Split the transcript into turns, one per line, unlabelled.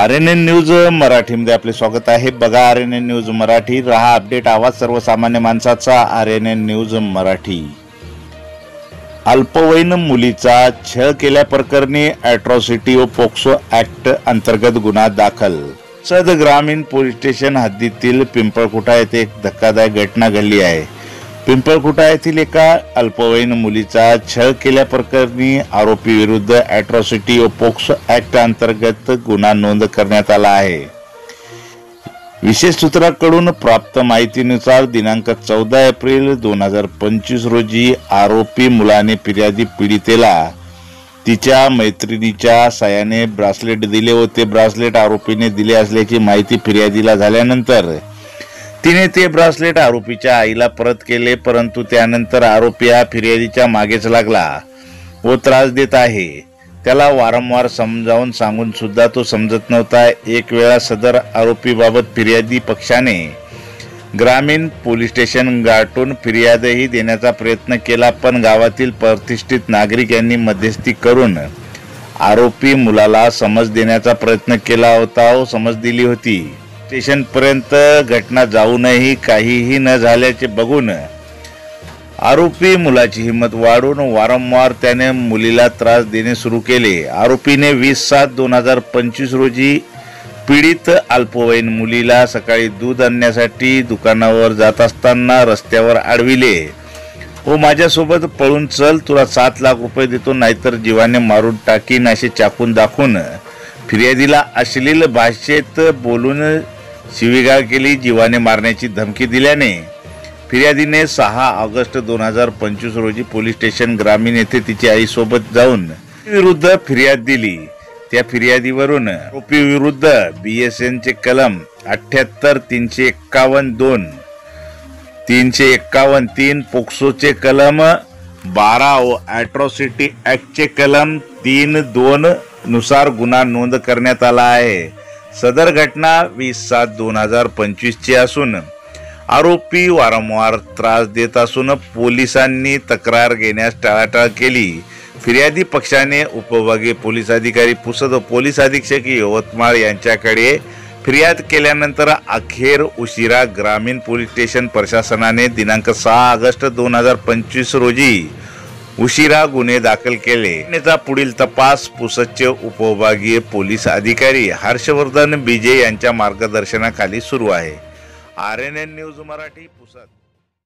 RNN news मराठीमध्ये आपले स्वागत आहे। बघा RNN न्यूज मराठी, रहा अपडेट, आवाज सर्वसामान्य माणसाचा। RNN news Marathi. अल्पवयीन मुलीचा छळ केल्याप्रकरणी अॅट्रॉसिटी व पोक्सो ऍक्ट अंतर्गत गुन्हा दाखल। सद ग्रामीण पोलीस स्टेशन हद्दीतील पिंपळखुटा येथे एक धक्कादायक घटना घडली आहे। पिंपळखुटा येथील एका अल्पवयीन मुलीचा छळ केल्याप्रकरणी आरोपी विरुद्ध अॅट्रॉसिटी व पोक्सो ऍक्ट अंतर्गत गुन्हा नोंद करण्यात आला आहे। विशेष सूत्रांकडून प्राप्त माहितीनुसार दिनांक 14 एप्रिल 2025 रोजी आरोपी मुलाने फिर्यादी पीडितेला तिच्या मैत्रिणीच्या साहाय्याने ब्रासलेट दिले व ते ब्रासलेट आरोपीने दिले असल्याची माहिती फिर्यादीला झाल्यानंतर तिने ते ब्रासलेट आरोपीच्या आईला परत केले, परंतु त्यानंतर आरोपी हा फिर्यादीच्या मागेच लागला व त्रास देत आहे। त्याला वारंवार समजावून सांगून सुद्धा तो समजत नव्हता। एक वेळा सदर आरोपीबाबत फिर्यादी पक्षाने ग्रामीण पोलीस स्टेशन गाठून फिर्यादही देण्याचा प्रयत्न केला, पण गावातील प्रतिष्ठित नागरिक यांनी मध्यस्थी करून आरोपी मुलाला समज देण्याचा प्रयत्न केला होता व समज दिली होती। स्टेशन पर्यंत घटना जाऊनही काहीही न झाल्याचे बघून आरोपी मुलाची हिंमत वाढून वारंवार त्याने मुलीला त्रास देणे सुरू केले। आरोपीने 20/7/2025 रोजी पीडित अल्पवयीन मुलीला सकाळी दूध आणण्यासाठी दुकानावर जात असताना रस्त्यावर अडविले व माझ्यासोबत पळून चल, तुला 7 लाख रुपये देतो, नाहीतर जीवाने मारून टाकीन असे चाकून दाखवून फिर्यादीला अश्लील भाषेत बोलून शिवीगाळ केली। जीवाने मारण्याची धमकी दिल्याने फिर्यादीने 6 ऑगस्ट 2025 रोजी पोलीस स्टेशन ग्रामीण येथे तिची आई सोबत जाऊन विरुद्ध फिर्याद दिली। त्या फिर्यादीवरून आरोपी विरुद्ध BSN चे कलम 78, 351(2), 351(3), पोक्सोचे कलम 12 व अॅट्रॉसिटी ऍक्टचे कलम 3(2) नुसार गुन्हा नोंद करण्यात आला आहे। सदर घटना 20/7/2025 ची असून आरोपी वारंवार त्रास देत असून पोलिसांनी तक्रार घेण्यास टाळाटाळ केली। फिर्यादी पक्षाने उपविभागीय पोलीस अधिकारी पुसद व पोलीस अधीक्षक यवतमाळ यांच्याकडे फिर्याद केल्यानंतर अखेर उशिरा ग्रामीण पोलीस स्टेशन प्रशासनाने दिनांक 6 ऑगस्ट 2025 रोजी उशिरा गुन्हे दाखल केले। घटनेचा पुढील तपास पुसदचे उपविभागीय पोलीस अधिकारी हर्षवर्धन BJ यांच्या मार्गदर्शनाखाली सुरू आहे। RNN news Marathi, Pusad.